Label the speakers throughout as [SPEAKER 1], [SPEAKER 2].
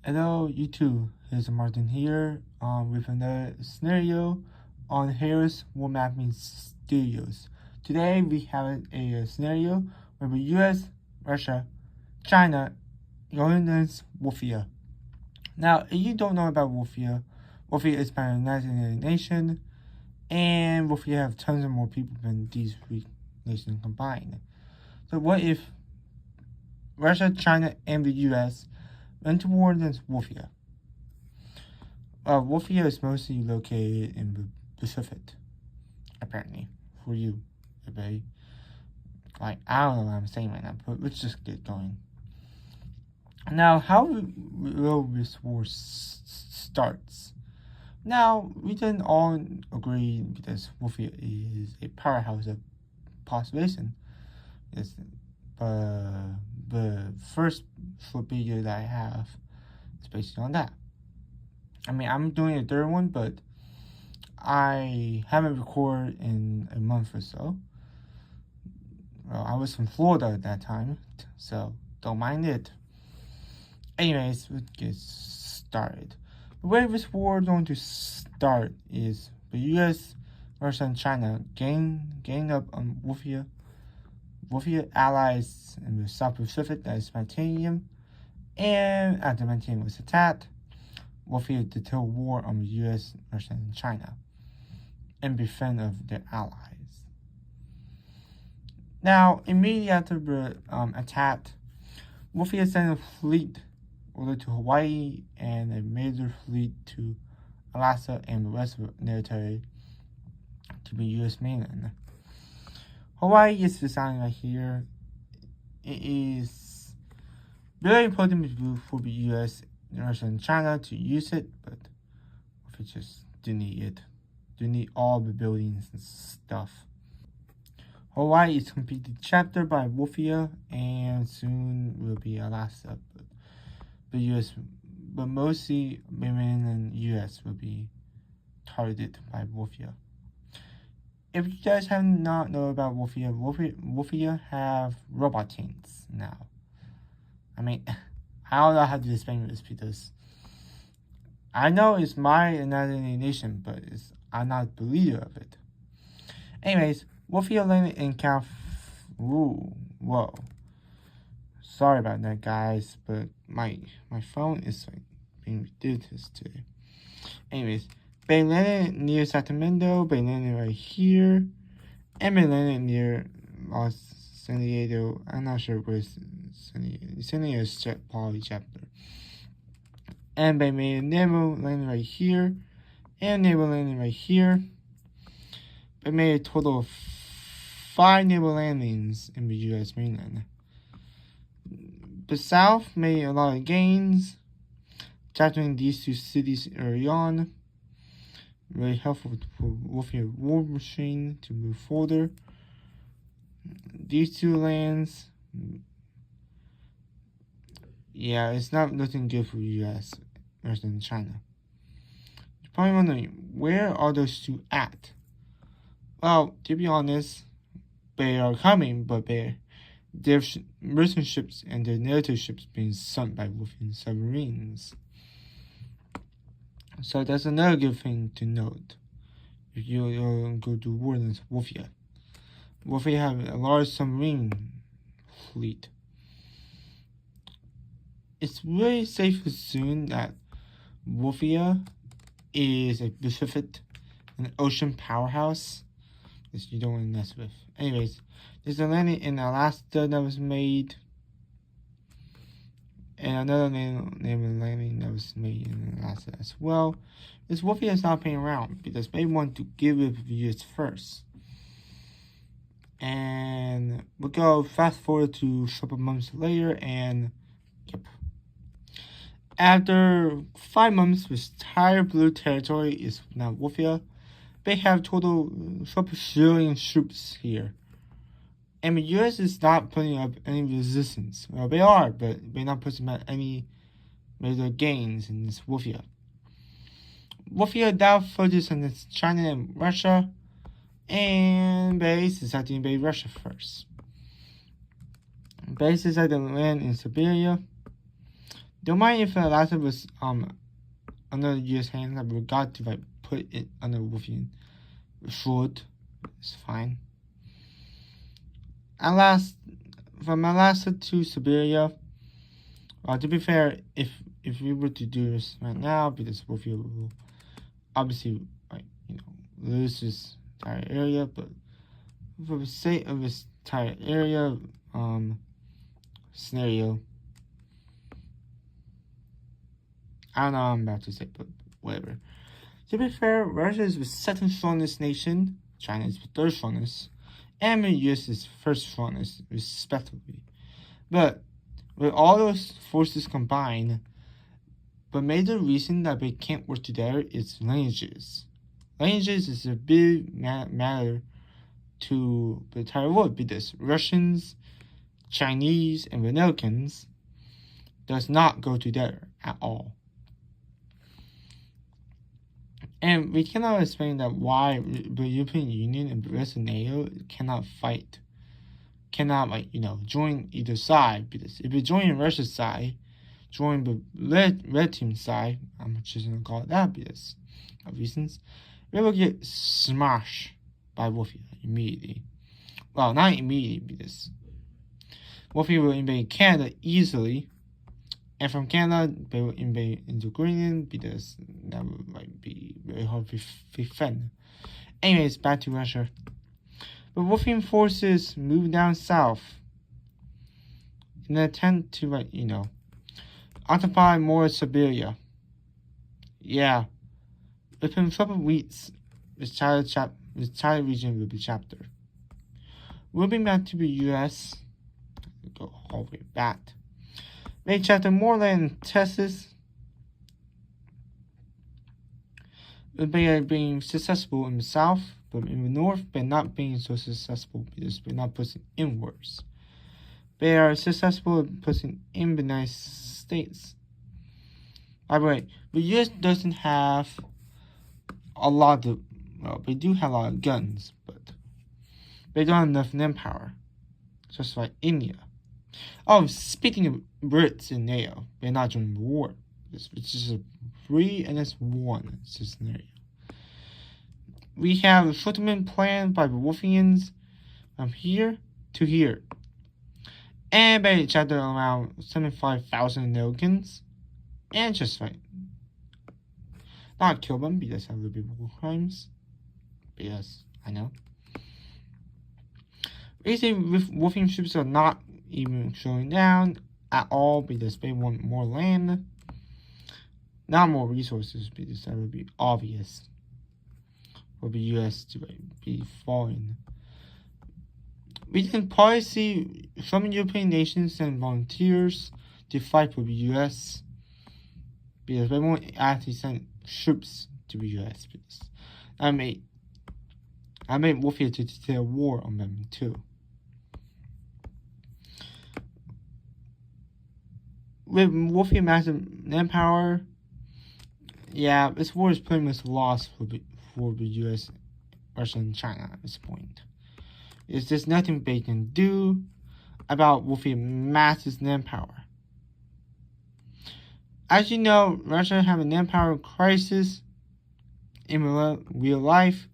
[SPEAKER 1] Hello, YouTube. Here's Martin here with another scenario on Harris World Mapping Studios. Today we have a scenario where the US, Russia, China going against Woofia. Now, if you don't know about Woofia, Woofia is by the United Nations, and Woofia have tons of more people than these three nations combined. So what if Russia, China, and the US went to war against Woofia? Woofia is mostly located in the Pacific, apparently, for you, everybody. Like, I don't know what I'm saying right now, but let's just get going. Now, how will this war starts? Now, we can all agree because Woofia is a powerhouse of population. It's, the first video that I have is based on that. I mean, I'm doing a third one, but I haven't recorded in a month or so. Well, I was from Florida at that time, so don't mind it. Anyways, let's get started. The way this war is going to start is the US, Russia, and China gang up on Woofia. Woofia allies in the South Pacific, that is Titanium, and after Titanium was attacked, Woofia declared war on the US, Russia, and China in defense of their allies. Now, immediately after the attack, Woofia sent a fleet over to Hawaii and a major fleet to Alaska and the rest of the military to the US mainland. Hawaii is designed right here. It is very important for the US, Russia, and China to use it, but we just do need it. Do need all the buildings and stuff. Hawaii is completely chaptered by Woofia, and soon will be Alaska. But the US, but mostly women and US will be targeted by Woofia. If you guys have not know about Woofia have robot tanks now. I mean, I don't know how to explain this because I know it's my another nation, but I'm not a believer of it. Anyways, Woofia landed in whoa. Sorry about that, guys, but my phone is like being ridiculous today. Anyways, they landed near Sacramento, they landed right here, and they landed near San Diego. I'm not sure where San Diego is probably chapter. And they made a naval landing right here, and a naval landing right here. They made a total of 5 naval landings in the US mainland. The South made a lot of gains, capturing these two cities early on. Very helpful for Woofia war machine to move further. These two lands, yeah, it's not looking good for the US, Russia, and China. You're probably wondering, where are those two at? Well, to be honest, they are coming, but their merchant ships and their NATO ships being sunk by Woofian submarines. So that's another good thing to note if you go to war against Woofia. Woofia have a large submarine fleet. It's really safe to assume that Woofia is a Pacific and ocean powerhouse that you don't want to mess with. Anyways, there's a landing in Alaska that was made, and another naval landing that was made in Alaska as well. This Woofia is not playing around because they want to give it the US first. And we'll go fast forward to a couple months later, and yep. After 5 months, this entire blue territory is now Woofia. They have total civilian troops here. And the US is not putting up any resistance. Well, they are, but they're not putting up any major gains in this Woofia. Woofia now focuses on China and Russia, and they decided to invade Russia first. They decided to land in Siberia. Don't mind if Alaska was under U.S. hands. I forgot to put it under Woofia. Should. It's fine. From Alaska to Siberia. To be fair, if we were to do this right now, because Woofia will obviously lose this entire area, but for the sake of this entire area scenario, I don't know what I'm about to say, but whatever. To be fair, Russia is the second strongest nation, China is the third strongest, and the US is first strongest, respectively. But with all those forces combined, the major reason that they can't work together is languages. Languages is a big matter to the entire world because Russians, Chinese, and Americans does not go together at all. And we cannot explain that why the European Union and the rest of NATO cannot join either side, because if you join Russia's side, join the red team side, I'm just gonna call it that because of reasons, we will get smashed by Woofia immediately. Well, not immediately because Woofia will invade Canada easily, and from Canada they will invade into Greenland because that would be very hard to defend. Anyways, back to Russia. The Woofian forces moved down south in an attempt to occupy more Siberia. Yeah, within a couple of weeks, this entire region will be chaptered. Moving back to the U.S., go all the way back. They chapter more land in Texas. They are being successful in the south, but in the north, they're not being so successful because they're not pushing inwards. They are successful in pushing in the United States. By the way, the U.S. doesn't have a lot of, they do have a lot of guns, but they don't have enough manpower, just like India. Oh, speaking of Brits in NATO, they're not joining the war. It's just a 3-1 scenario. We have a settlement plan by the Woofians from here to here. And they chapter around 75,000 Americans. And just not kill them because that would be war crimes. Because I know. Basically, Woofian troops are not even slowing down at all because they want more land, not more resources, because that would be obvious for the U.S. to be falling. We can probably see some European nations send volunteers to fight for the U.S. because they won't actually send troops to the U.S. because I made Woofia to declare war on them too. With Woofia massive manpower, yeah, this war is pretty much lost for the U.S., Russia, and China at this point. There's nothing they can do about Woofia massive manpower. As you know, Russia have a manpower crisis in real life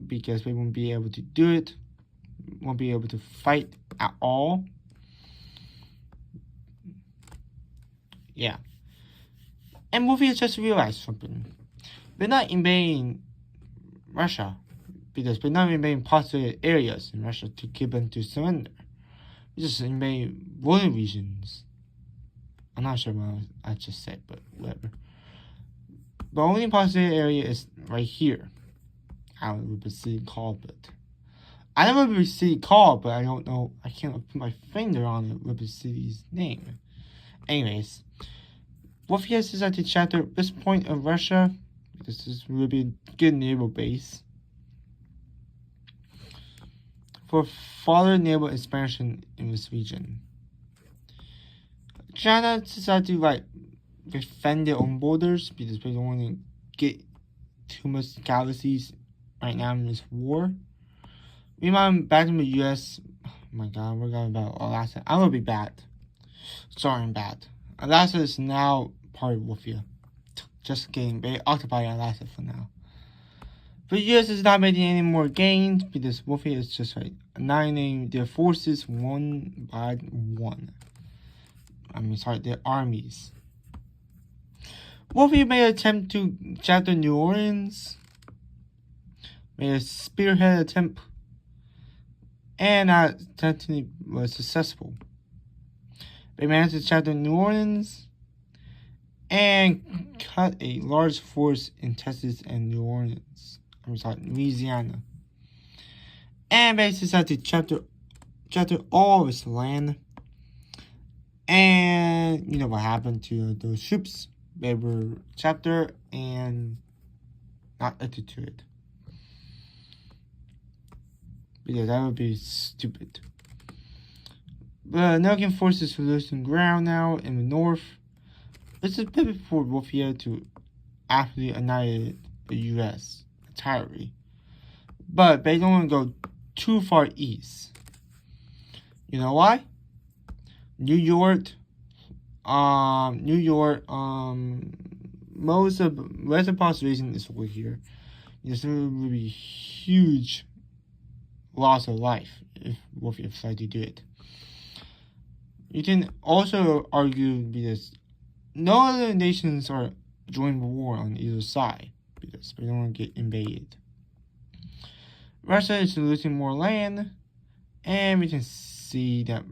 [SPEAKER 1] because they won't be able to do it, won't be able to fight at all. Yeah. And Woofia just realized something. They're not invading Russia because they're not invading populated areas in Russia to keep them to surrender. They just invade border regions. I'm not sure what I just said, but whatever. The only populated area is right here. I don't know what the city called, but I know what the city called, but I don't know. I can't put my finger on it. What the city's name. Anyways, Woofia decided to chapter this point of Russia. This is really a good naval base for further naval expansion in this region. China decided to defend their own borders because they don't want to get too much galaxies right now in this war. Meanwhile, back in the US, oh my god, we're going about Alaska. I'm gonna be bad. Sorry, I'm bad. Alaska is now part of Woofia. Just kidding, they occupy Alaska for now. But the US is not making any more gains because Woofia is just like annihilating their forces one by one. Their armies. Woofia made an attempt to capture New Orleans, made a spearhead attempt, and that technically was successful. They managed to capture New Orleans and cut a large force in Texas and New Orleans. Louisiana. And basically decided to capture all of its land. And you know what happened to those troops? They were captured and not added to it. Because that would be stupid. The American forces are losing ground now in the north. It's a pivot for Woofia to actually annihilate the US entirely. But they don't want to go too far east. You know why? New York, most of the population is over here. There's going to be huge loss of life if Woofia decide to do it. You can also argue because no other nations are joining the war on either side because they don't want to get invaded. Russia is losing more land, and we can see that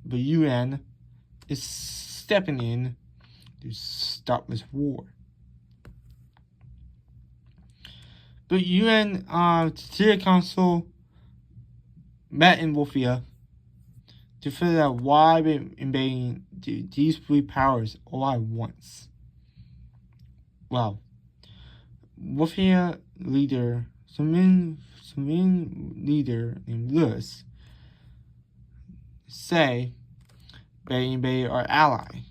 [SPEAKER 1] the UN is stepping in to stop this war. The UN Security Council met in Woofia to figure out why they're invading these three powers all at once. Well, Woofia leader, some leader named Lewis, say they invaded our ally.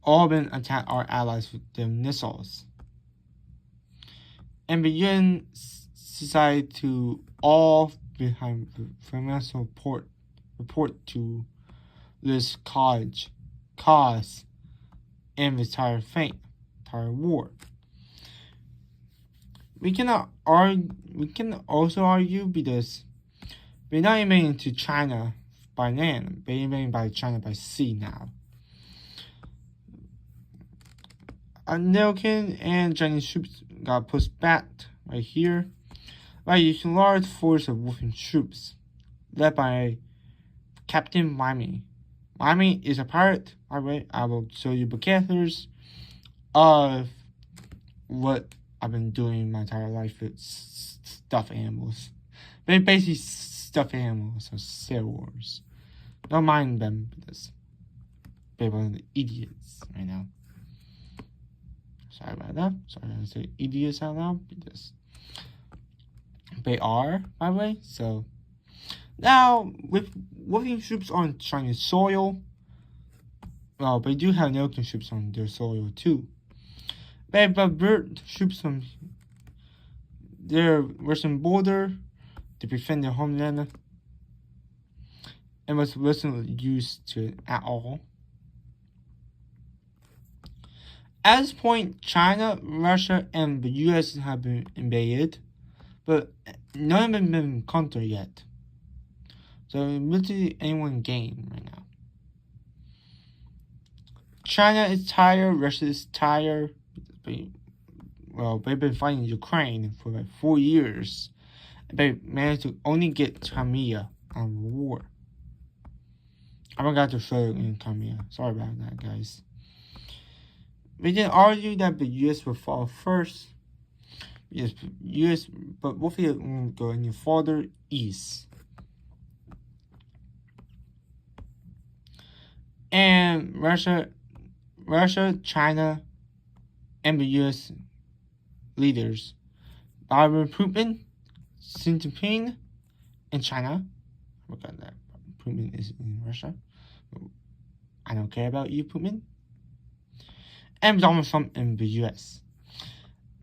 [SPEAKER 1] All of them attack our allies with their missiles. And the UN decided to all behind the financial report to this cause and the entire war. We can also argue because we're not invading to China by land, we're invading by China by sea now. American and Chinese troops got pushed back right here by using a large force of Wolfen troops, led by Captain Miami. Miami is a pirate. By the way, I will show you the characters of what I've been doing my entire life with stuffed animals. They're basically stuffed animals of Star Wars. Don't mind them because they're one of the idiots right now. Sorry about that. Sorry I say idiots out loud because they are, by the way. So now with working troops on Chinese soil, well, they do have American troops on their soil too. They divert troops from their Russian border to defend their homeland, and wasn't used to it at all. At this point, China, Russia, and the US have been invaded, but none of them have been conquered yet. So literally anyone gain right now. China is tired, Russia is tired. They've been fighting Ukraine for like 4 years. They managed to only get Crimea out of the war. I forgot to show you in Crimea. Sorry about that, guys. We can argue that the US will fall first. Yes, US, but Woofia won't go any farther east. And Russia, China, and the US leaders, Vladimir Putin, Xi Jinping, and China. I forgot that Putin is in Russia. I don't care about you, Putin. And Donald Trump in the US.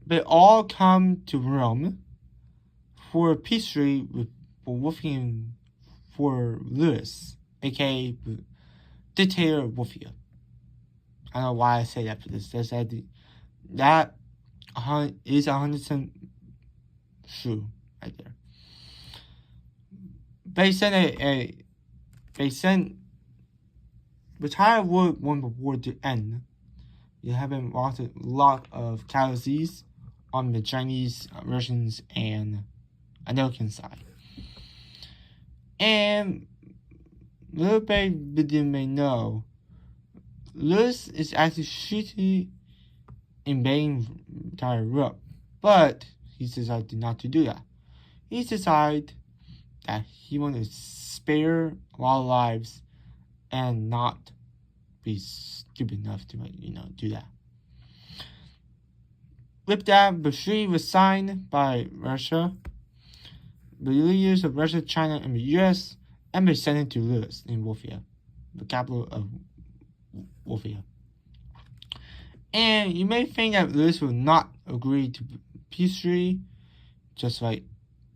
[SPEAKER 1] They all come to Rome for a peace treaty with Woofia for Lewis, aka dictator Woofia. I don't know why I say that, but that is 100% true right there. They sent retired would want the war to end. You haven't lost a lot of casualties on the Chinese, Russians, and American side. And little baby may know, Lewis is actually shooting invading entire Europe, but he decided not to do that. He decided that he wanted to spare a lot of lives and not be stupid enough to do that. With that, the treaty was signed by Russia, the leaders of Russia, China, and the U.S., and they sent it to Lewis in Woofia, the capital of Woofia. And you may think that Lewis will not agree to peace treaty, just like,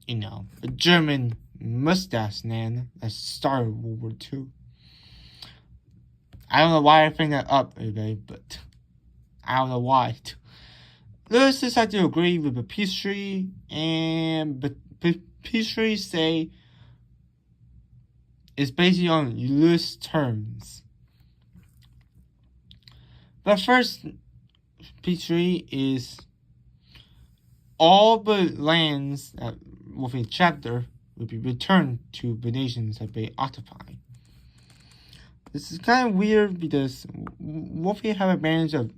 [SPEAKER 1] the German mustache man that started World War II. I don't know why I bring that up, everybody, but I don't know why. Lewis decided to agree with the peace treaty, and the peace treaty say it's based on Lewis terms. But first, peace treaty is all the lands that with a chapter will be returned to the nations that they occupy. This is kind of weird because Woofia have advantage of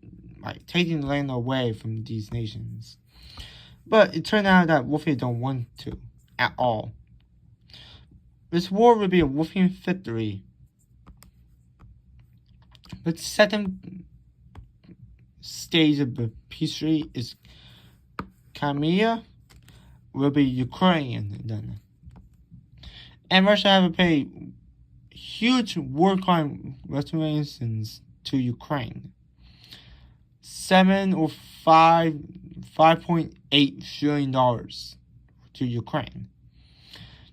[SPEAKER 1] taking land away from these nations. But it turned out that Woofia don't want to at all. This war will be a Woofian victory. The second stage of the peace treaty is Crimea will be Ukrainian then. And Russia have to pay huge war crime reparations to Ukraine. $5.8 trillion to Ukraine.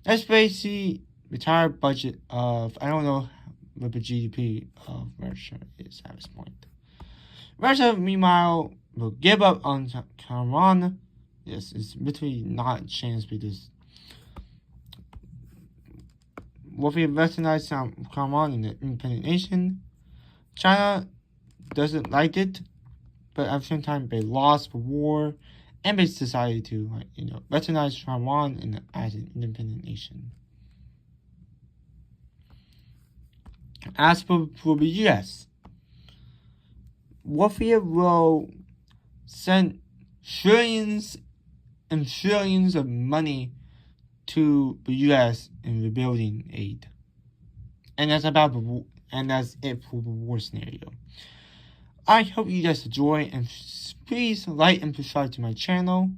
[SPEAKER 1] That's basically the entire budget of, I don't know what the GDP of Russia is at this point. Russia, meanwhile, will give up on Crimea. Yes, it's literally not a chance because Woofia recognized Crimea in the independent nation. China doesn't like it, but at the same time, they lost the war, and they decided to, recognize Taiwan as an independent nation. As for the U.S., Woofia will send trillions and trillions of money to the U.S. in rebuilding aid, and that's it for the war scenario. I hope you guys enjoy, and please like and subscribe to my channel,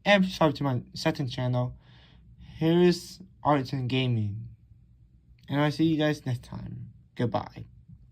[SPEAKER 1] and subscribe to my second channel. Here is Arts and Gaming, and I'll see you guys next time. Goodbye.